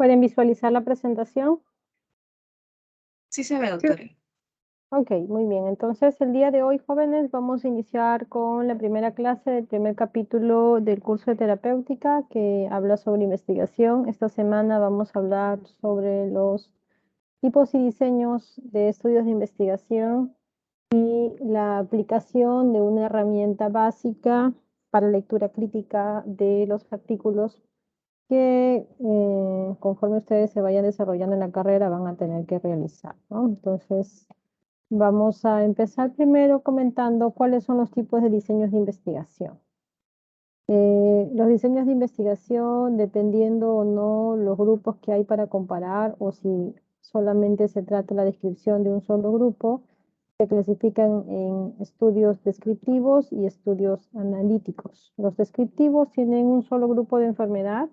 ¿Pueden visualizar la presentación? Sí se ve, doctora. Ok, muy bien. Entonces, el día de hoy, jóvenes, vamos a iniciar con la primera clase del primer capítulo del curso de terapéutica que habla sobre investigación. Esta semana vamos a hablar sobre los tipos y diseños de estudios de investigación y la aplicación de una herramienta básica para lectura crítica de los artículos que conforme ustedes se vayan desarrollando en la carrera van a tener que realizar, ¿no? Entonces, vamos a empezar primero comentando cuáles son los tipos de diseños de investigación. Los diseños de investigación, dependiendo o no los grupos que hay para comparar o si solamente se trata de la descripción de un solo grupo, se clasifican en estudios descriptivos y estudios analíticos. Los descriptivos tienen un solo grupo de enfermedad,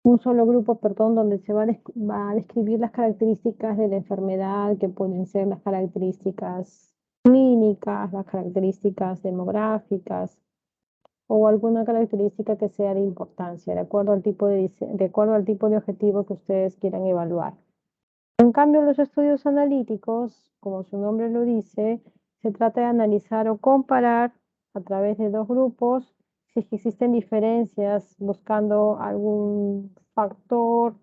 un solo grupo, perdón, donde se va a describir las características de la enfermedad, que pueden ser las características clínicas, las características demográficas o alguna característica que sea de importancia, de acuerdo al tipo de acuerdo al tipo de objetivo que ustedes quieran evaluar. En cambio, los estudios analíticos, como su nombre lo dice, se trata de analizar o comparar a través de dos grupos si es que existen diferencias buscando algún factor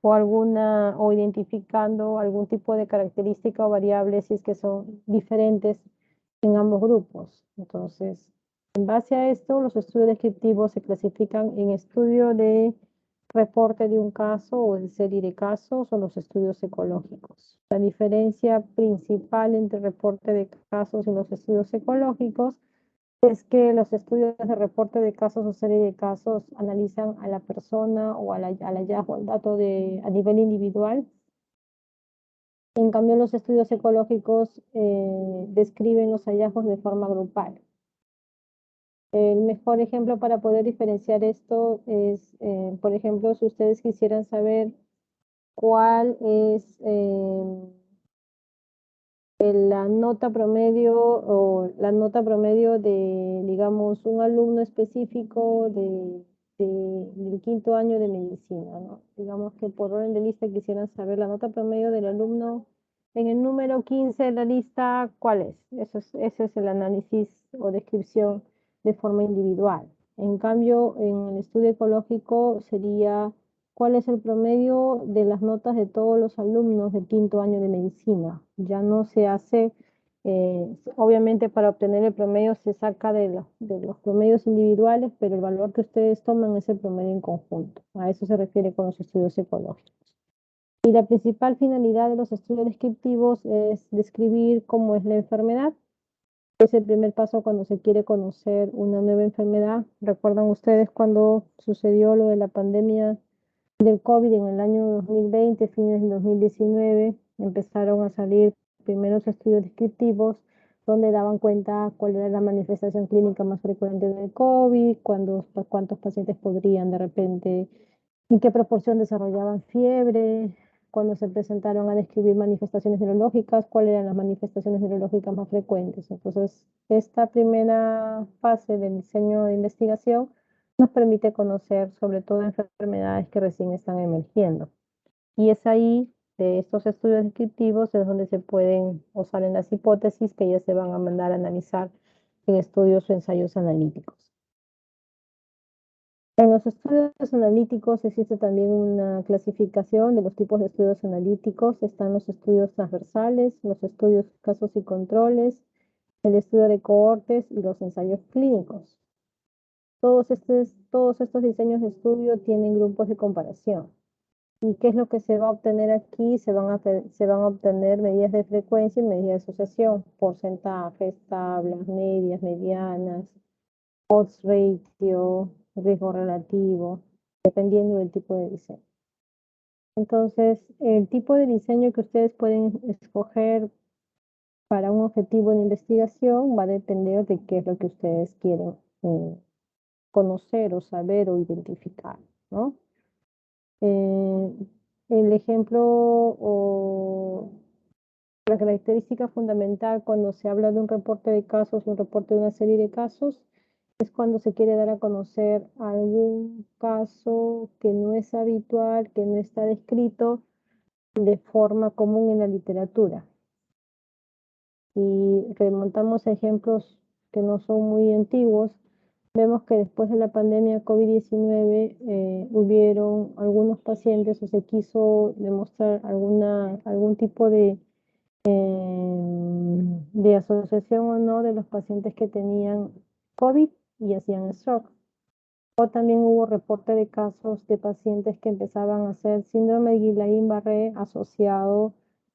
o identificando algún tipo de característica o variable si es que son diferentes en ambos grupos. Entonces, en base a esto, los estudios descriptivos se clasifican en estudio de reporte de un caso o en serie de casos o los estudios ecológicos. La diferencia principal entre reporte de casos y los estudios ecológicos es que los estudios de reporte de casos o serie de casos analizan a la persona o al hallazgo, al dato a nivel individual. En cambio, los estudios ecológicos describen los hallazgos de forma grupal. El mejor ejemplo para poder diferenciar esto es, por ejemplo, si ustedes quisieran saber cuál es la nota promedio o la nota promedio de, digamos, un alumno específico del quinto año de medicina, ¿no? Digamos que por orden de lista quisieran saber la nota promedio del alumno en el número 15 de la lista, ¿cuál es? Ese es el análisis o descripción de forma individual. En cambio, en el estudio ecológico sería cuál es el promedio de las notas de todos los alumnos del quinto año de medicina. Ya no se hace, obviamente para obtener el promedio se saca de los promedios individuales, pero el valor que ustedes toman es el promedio en conjunto. A eso se refiere con los estudios ecológicos. Y la principal finalidad de los estudios descriptivos es describir cómo es la enfermedad. Es el primer paso cuando se quiere conocer una nueva enfermedad. ¿Recuerdan ustedes cuando sucedió lo de la pandemia del COVID en el año 2020, fines del 2019, empezaron a salir primeros estudios descriptivos donde daban cuenta cuál era la manifestación clínica más frecuente del COVID, cuántos pacientes podrían de repente, en qué proporción desarrollaban fiebre, cuando se presentaron a describir manifestaciones neurológicas, cuáles eran las manifestaciones neurológicas más frecuentes. Entonces, esta primera fase del diseño de investigación nos permite conocer sobre todo enfermedades que recién están emergiendo. Y es ahí, de estos estudios descriptivos, es donde se pueden o salen las hipótesis que ya se van a mandar a analizar en estudios o ensayos analíticos. En los estudios analíticos existe también una clasificación de los tipos de estudios analíticos. Están los estudios transversales, los estudios casos y controles, el estudio de cohortes y los ensayos clínicos. Todos estos diseños de estudio tienen grupos de comparación. ¿Y qué es lo que se va a obtener aquí? Se van a obtener medidas de frecuencia y medidas de asociación, porcentajes, tablas, medias, medianas, odds ratio, riesgo relativo, dependiendo del tipo de diseño. Entonces, el tipo de diseño que ustedes pueden escoger para un objetivo de investigación va a depender de qué es lo que ustedes quieren conocer o saber o identificar, ¿no? El ejemplo o la característica fundamental cuando se habla de un reporte de casos, un reporte de una serie de casos, Es cuando se quiere dar a conocer algún caso que no es habitual, que no está descrito de forma común en la literatura. Y remontamos a ejemplos que no son muy antiguos, vemos que después de la pandemia COVID-19 hubieron algunos pacientes o se quiso demostrar algún tipo de asociación o no de los pacientes que tenían COVID y hacían stroke. O también hubo reporte de casos de pacientes que empezaban a hacer síndrome de Guillain-Barré asociado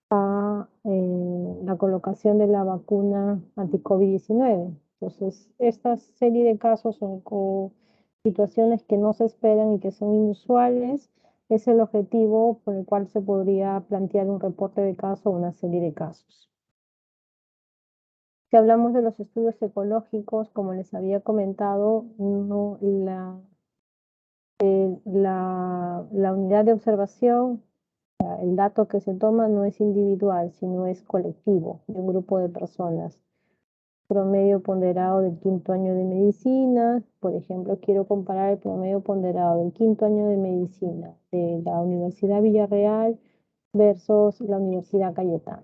a la colocación de la vacuna anti-COVID-19. Entonces, esta serie de casos son situaciones que no se esperan y que son inusuales. Es el objetivo por el cual se podría plantear un reporte de caso o una serie de casos. Si hablamos de los estudios ecológicos, como les había comentado, la unidad de observación, el dato que se toma no es individual, sino es colectivo, de un grupo de personas. Promedio ponderado del quinto año de medicina, por ejemplo, quiero comparar el promedio ponderado del quinto año de medicina de la Universidad Villarreal versus la Universidad Cayetano,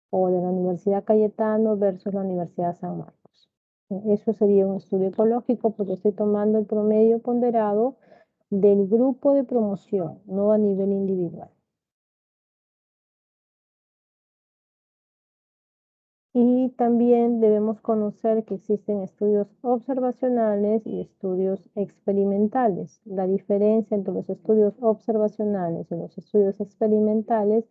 o de la Universidad Cayetano versus la Universidad San Marcos. Eso sería un estudio ecológico porque estoy tomando el promedio ponderado del grupo de promoción, no a nivel individual. Y también debemos conocer que existen estudios observacionales y estudios experimentales. La diferencia entre los estudios observacionales y los estudios experimentales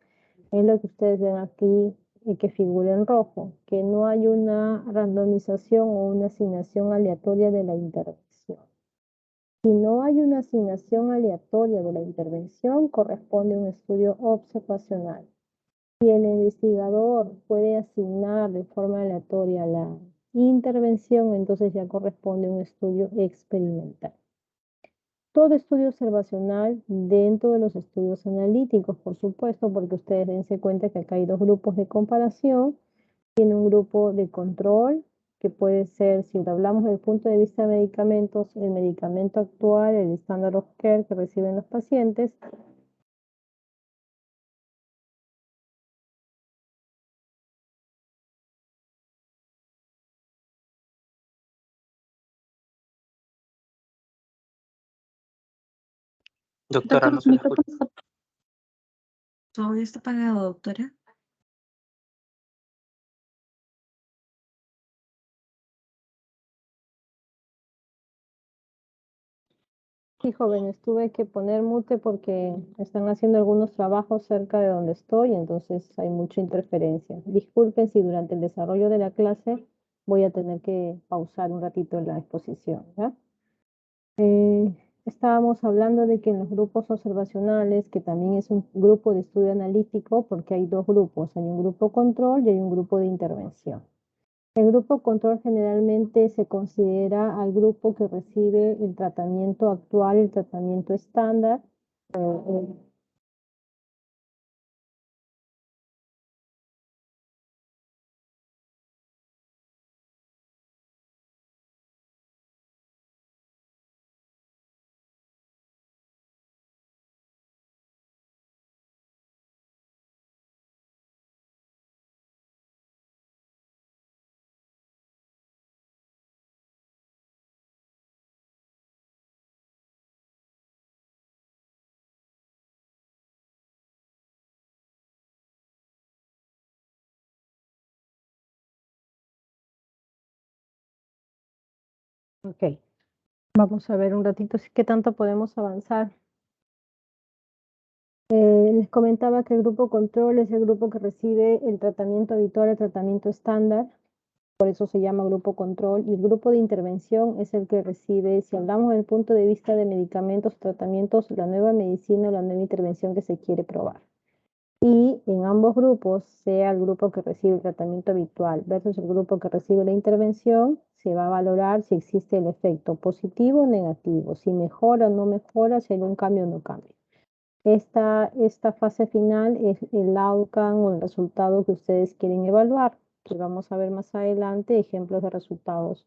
es lo que ustedes ven aquí y que figura en rojo, que no hay una randomización o una asignación aleatoria de la intervención. Si no hay una asignación aleatoria de la intervención, corresponde a un estudio observacional. Si el investigador puede asignar de forma aleatoria la intervención, entonces ya corresponde a un estudio experimental. Todo estudio observacional dentro de los estudios analíticos, por supuesto, porque ustedes dense cuenta que acá hay dos grupos de comparación. Tiene un grupo de control, que puede ser, si lo hablamos desde el punto de vista de medicamentos, el medicamento actual, el standard of care que reciben los pacientes. Doctora, no se le escucha. ¿Tu audio está apagado, doctora? Sí, jóvenes, tuve que poner mute porque están haciendo algunos trabajos cerca de donde estoy, entonces hay mucha interferencia. Disculpen si durante el desarrollo de la clase voy a tener que pausar un ratito la exposición, ¿ya? Estábamos hablando de que en los grupos observacionales, que también es un grupo de estudio analítico, porque hay dos grupos, hay un grupo control y hay un grupo de intervención. El grupo control generalmente se considera al grupo que recibe el tratamiento actual, el tratamiento estándar. Ok, vamos a ver un ratito qué tanto podemos avanzar. Les comentaba que el grupo control es el grupo que recibe el tratamiento habitual, el tratamiento estándar, por eso se llama grupo control, y el grupo de intervención es el que recibe, si hablamos desde el punto de vista de medicamentos, tratamientos, la nueva medicina o la nueva intervención que se quiere probar. Y en ambos grupos, sea el grupo que recibe el tratamiento habitual versus el grupo que recibe la intervención, se va a valorar si existe el efecto positivo o negativo, si mejora o no mejora, si hay un cambio o no cambio. Esta fase final es el outcome o el resultado que ustedes quieren evaluar, que vamos a ver más adelante ejemplos de resultados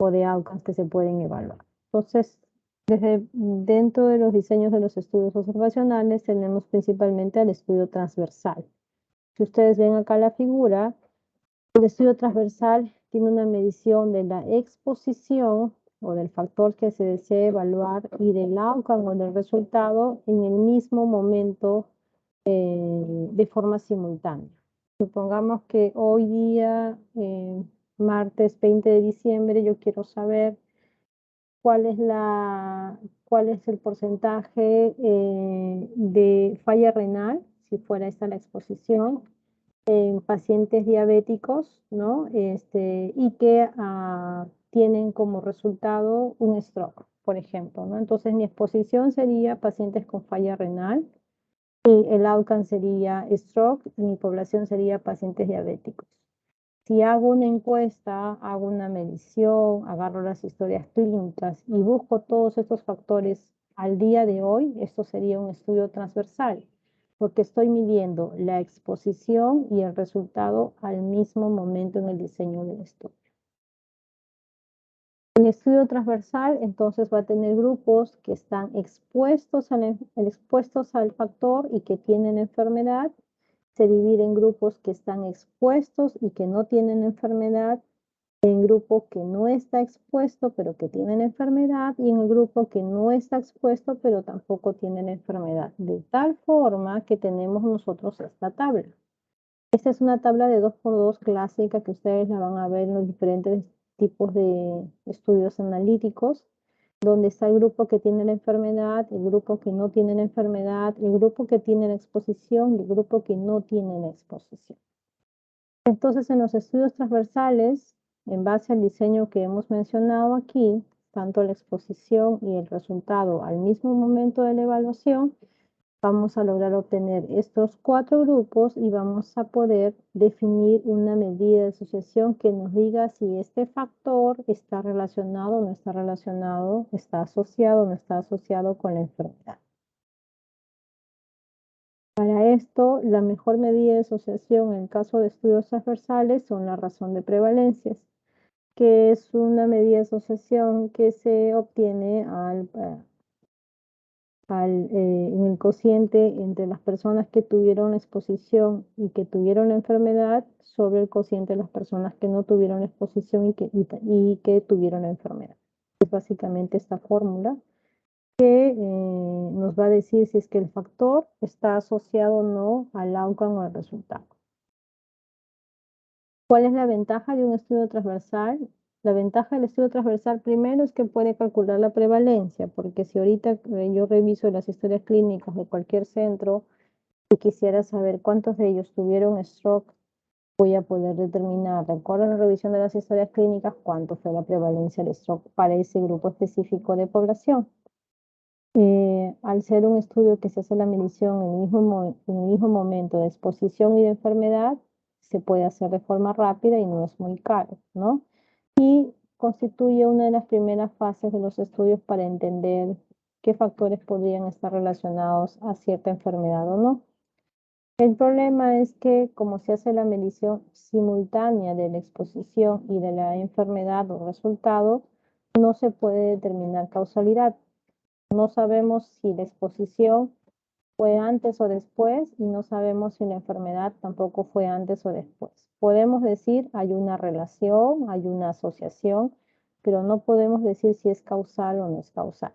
o de outcomes que se pueden evaluar. Entonces, dentro de los diseños de los estudios observacionales tenemos principalmente el estudio transversal. Si ustedes ven acá la figura, el estudio transversal tiene una medición de la exposición o del factor que se desea evaluar y del outcome o del resultado en el mismo momento de forma simultánea. Supongamos que hoy día, martes 20 de diciembre, yo quiero saber cuál es el porcentaje de falla renal, si fuera esta la exposición, en pacientes diabéticos, ¿no? Y que tienen como resultado un stroke, por ejemplo, ¿no? Entonces mi exposición sería pacientes con falla renal y el outcome sería stroke y mi población sería pacientes diabéticos. Si hago una encuesta, hago una medición, agarro las historias clínicas y busco todos estos factores al día de hoy, esto sería un estudio transversal, porque estoy midiendo la exposición y el resultado al mismo momento en el diseño del estudio. El estudio transversal entonces va a tener grupos que están expuestos al factor y que tienen enfermedad. Se divide en grupos que están expuestos y que no tienen enfermedad, en grupo que no está expuesto pero que tienen enfermedad y en el grupo que no está expuesto pero tampoco tienen enfermedad. De tal forma que tenemos nosotros esta tabla. Esta es una tabla de 2x2 clásica que ustedes la van a ver en los diferentes tipos de estudios analíticos, donde está el grupo que tiene la enfermedad, el grupo que no tiene la enfermedad, el grupo que tiene la exposición y el grupo que no tiene la exposición. Entonces, en los estudios transversales, en base al diseño que hemos mencionado aquí, tanto la exposición y el resultado al mismo momento de la evaluación, vamos a lograr obtener estos 4 grupos y vamos a poder definir una medida de asociación que nos diga si este factor está relacionado o no está relacionado, está asociado o no está asociado con la enfermedad. Para esto, la mejor medida de asociación en el caso de estudios transversales son la razón de prevalencias, que es una medida de asociación que se obtiene en el cociente entre las personas que tuvieron exposición y que tuvieron la enfermedad sobre el cociente de las personas que no tuvieron la exposición y que tuvieron la enfermedad. Es básicamente esta fórmula que nos va a decir si es que el factor está asociado o no al outcome o al resultado. ¿Cuál es la ventaja de un estudio transversal? La ventaja del estudio transversal primero es que puede calcular la prevalencia, porque si ahorita yo reviso las historias clínicas de cualquier centro y quisiera saber cuántos de ellos tuvieron stroke, voy a poder determinar, de acuerdo a la revisión de las historias clínicas, cuánto fue la prevalencia de stroke para ese grupo específico de población. Al ser un estudio que se hace la medición en el mismo momento de exposición y de enfermedad, se puede hacer de forma rápida y no es muy caro, ¿no? Y constituye una de las primeras fases de los estudios para entender qué factores podrían estar relacionados a cierta enfermedad o no. El problema es que como se hace la medición simultánea de la exposición y de la enfermedad o resultado, no se puede determinar causalidad. No sabemos si la exposición fue antes o después y no sabemos si la enfermedad tampoco fue antes o después. Podemos decir hay una relación, hay una asociación, pero no podemos decir si es causal o no es causal.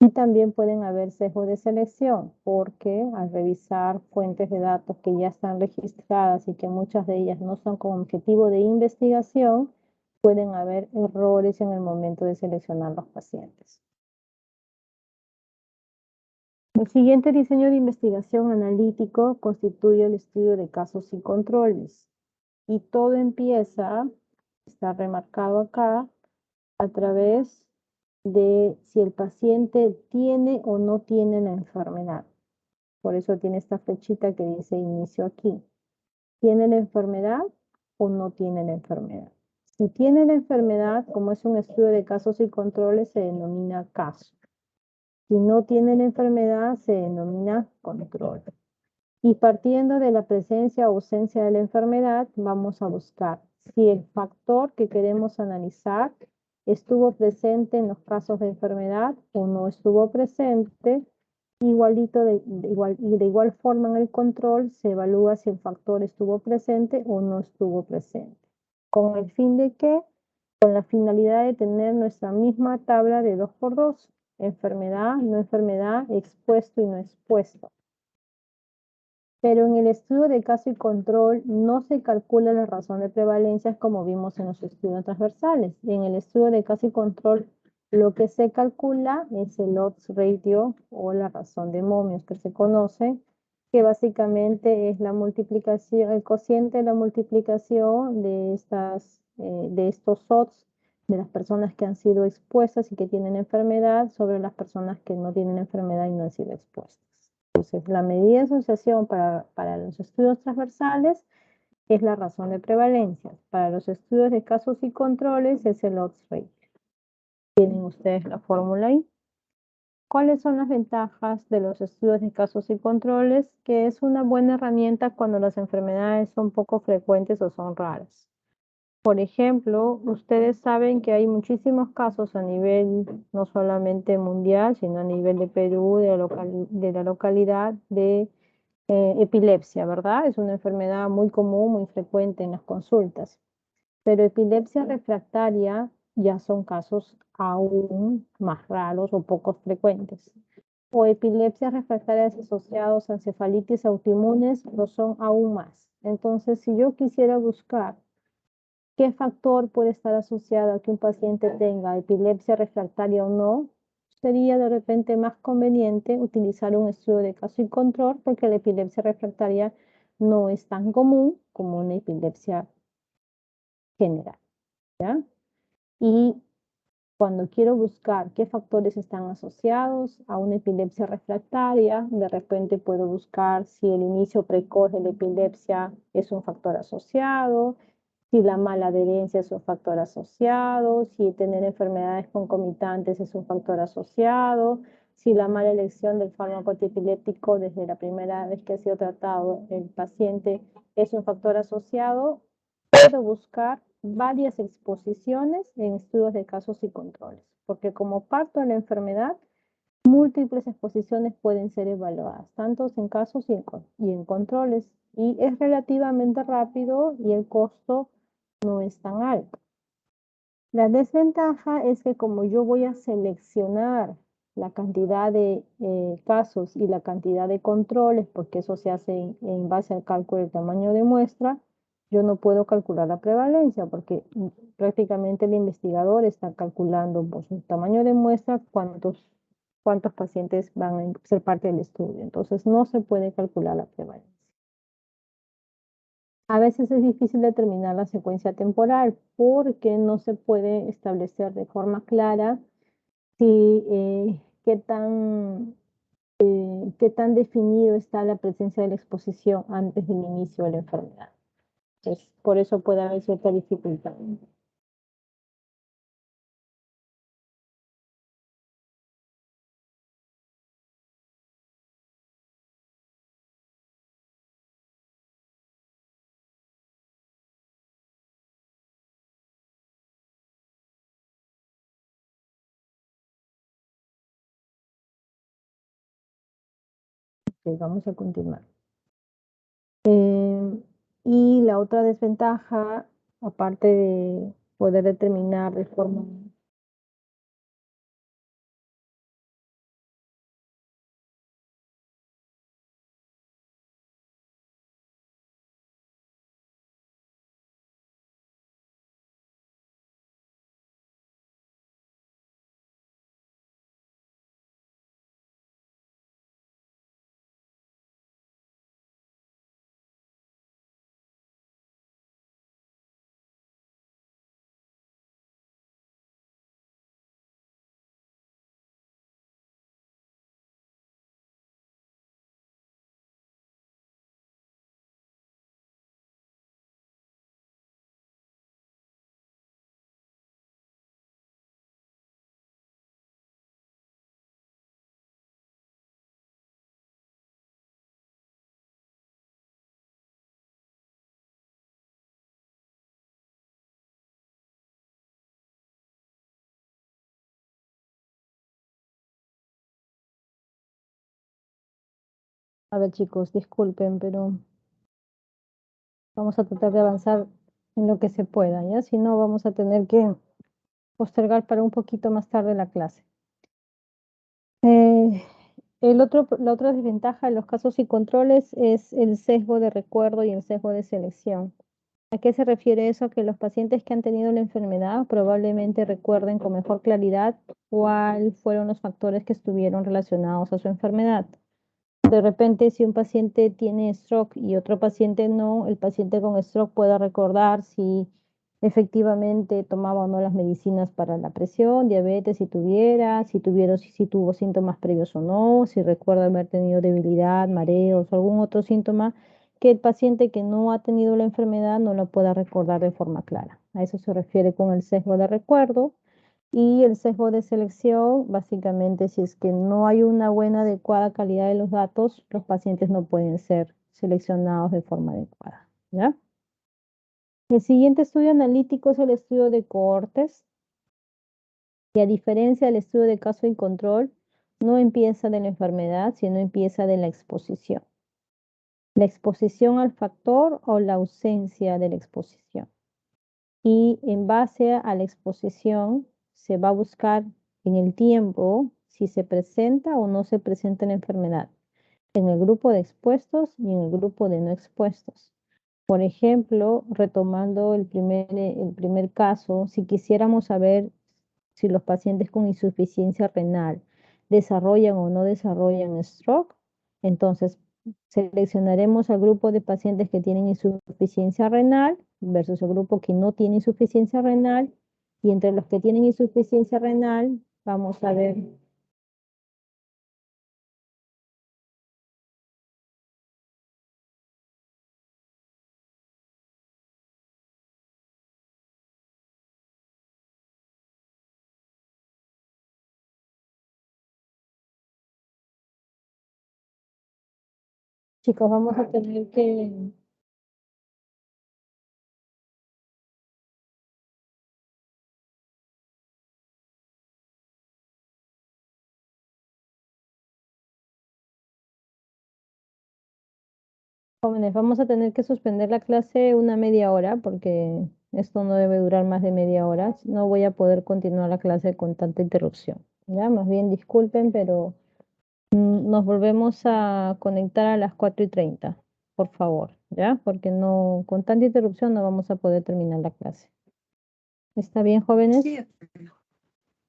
Y también pueden haber sesgos de selección, porque al revisar fuentes de datos que ya están registradas y que muchas de ellas no son con objetivo de investigación, pueden haber errores en el momento de seleccionar los pacientes. El siguiente diseño de investigación analítico constituye el estudio de casos y controles. Y todo empieza, está remarcado acá, a través de si el paciente tiene o no tiene la enfermedad. Por eso tiene esta flechita que dice inicio aquí. ¿Tiene la enfermedad o no tiene la enfermedad? Si tiene la enfermedad, como es un estudio de casos y controles, se denomina caso. Si no tiene la enfermedad, se denomina control. Y partiendo de la presencia o ausencia de la enfermedad, vamos a buscar si el factor que queremos analizar estuvo presente en los casos de enfermedad o no estuvo presente. Igualito de igual forma en el control se evalúa si el factor estuvo presente o no estuvo presente. ¿Con el fin de qué? Con la finalidad de tener nuestra misma tabla de 2×2, enfermedad, no enfermedad, expuesto y no expuesto. Pero en el estudio de caso y control no se calcula la razón de prevalencia como vimos en los estudios transversales. En el estudio de caso y control lo que se calcula es el odds ratio o la razón de momios que se conoce, que básicamente es la multiplicación, el cociente de la multiplicación de estos odds de las personas que han sido expuestas y que tienen enfermedad sobre las personas que no tienen enfermedad y no han sido expuestas. Entonces, la medida de asociación para los estudios transversales es la razón de prevalencia. Para los estudios de casos y controles es el odds ratio. Tienen ustedes la fórmula ahí. ¿Cuáles son las ventajas de los estudios de casos y controles? Que es una buena herramienta cuando las enfermedades son poco frecuentes o son raras. Por ejemplo, ustedes saben que hay muchísimos casos a nivel no solamente mundial, sino a nivel de Perú, de la localidad, de epilepsia, ¿verdad? Es una enfermedad muy común, muy frecuente en las consultas. Pero epilepsia refractaria ya son casos aún más raros o poco frecuentes. O epilepsias refractarias asociadas a encefalitis autoinmunes lo son aún más. Entonces, si yo quisiera buscar qué factor puede estar asociado a que un paciente tenga epilepsia refractaria o no, sería de repente más conveniente utilizar un estudio de caso y control porque la epilepsia refractaria no es tan común como una epilepsia general, ¿ya? Y cuando quiero buscar qué factores están asociados a una epilepsia refractaria, de repente puedo buscar si el inicio precoz de la epilepsia es un factor asociado, si la mala adherencia es un factor asociado, si tener enfermedades concomitantes es un factor asociado, si la mala elección del fármaco antiepiléptico desde la primera vez que ha sido tratado el paciente es un factor asociado. Puedo buscar varias exposiciones en estudios de casos y controles, porque como parto de la enfermedad, múltiples exposiciones pueden ser evaluadas, tanto en casos y en controles, y es relativamente rápido y el costo no es tan alto. La desventaja es que como yo voy a seleccionar la cantidad de casos y la cantidad de controles, porque eso se hace en base al cálculo del tamaño de muestra, yo no puedo calcular la prevalencia porque prácticamente el investigador está calculando por su tamaño de muestra cuántos pacientes van a ser parte del estudio. Entonces no se puede calcular la prevalencia. A veces es difícil determinar la secuencia temporal porque no se puede establecer de forma clara si, qué tan definido está la presencia de la exposición antes del inicio de la enfermedad. Entonces, por eso puede haber cierta dificultad. Ok, vamos a continuar. Y la otra desventaja, aparte de poder determinar de forma A ver, chicos, disculpen, pero vamos a tratar de avanzar en lo que se pueda, ¿ya? Si no, vamos a tener que postergar para un poquito más tarde la clase. La otra desventaja de los casos y controles es el sesgo de recuerdo y el sesgo de selección. ¿A qué se refiere eso? Que los pacientes que han tenido la enfermedad probablemente recuerden con mejor claridad cuáles fueron los factores que estuvieron relacionados a su enfermedad. De repente, si un paciente tiene stroke y otro paciente no, el paciente con stroke puede recordar si efectivamente tomaba o no las medicinas para la presión, diabetes, si tuvo síntomas previos o no, si recuerda haber tenido debilidad, mareos o algún otro síntoma que el paciente que no ha tenido la enfermedad no lo pueda recordar de forma clara. A eso se refiere con el sesgo de recuerdo. Y el sesgo de selección, básicamente, si es que no hay una buena, adecuada calidad de los datos, los pacientes no pueden ser seleccionados de forma adecuada, ¿ya? El siguiente estudio analítico es el estudio de cohortes, y a diferencia del estudio de caso y control, no empieza de la enfermedad, sino empieza de la exposición. La exposición al factor o la ausencia de la exposición. Y en base a la exposición se va a buscar en el tiempo si se presenta o no se presenta la enfermedad en el grupo de expuestos y en el grupo de no expuestos. Por ejemplo, retomando el primer caso, si quisiéramos saber si los pacientes con insuficiencia renal desarrollan o no desarrollan stroke, entonces seleccionaremos al grupo de pacientes que tienen insuficiencia renal versus el grupo que no tiene insuficiencia renal, y entre los que tienen insuficiencia renal vamos a ver chicos, vamos a tener que jóvenes, vamos a tener que suspender la clase una media hora porque esto no debe durar más de media hora. No voy a poder continuar la clase con tanta interrupción. Ya, más bien disculpen, pero nos volvemos a conectar a las 4:30, por favor, ¿ya? Porque no, con tanta interrupción no vamos a poder terminar la clase. ¿Está bien, jóvenes? Sí,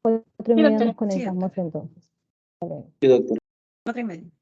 4:30 nos sí, conectamos entonces. Sí, doctor. 4:30.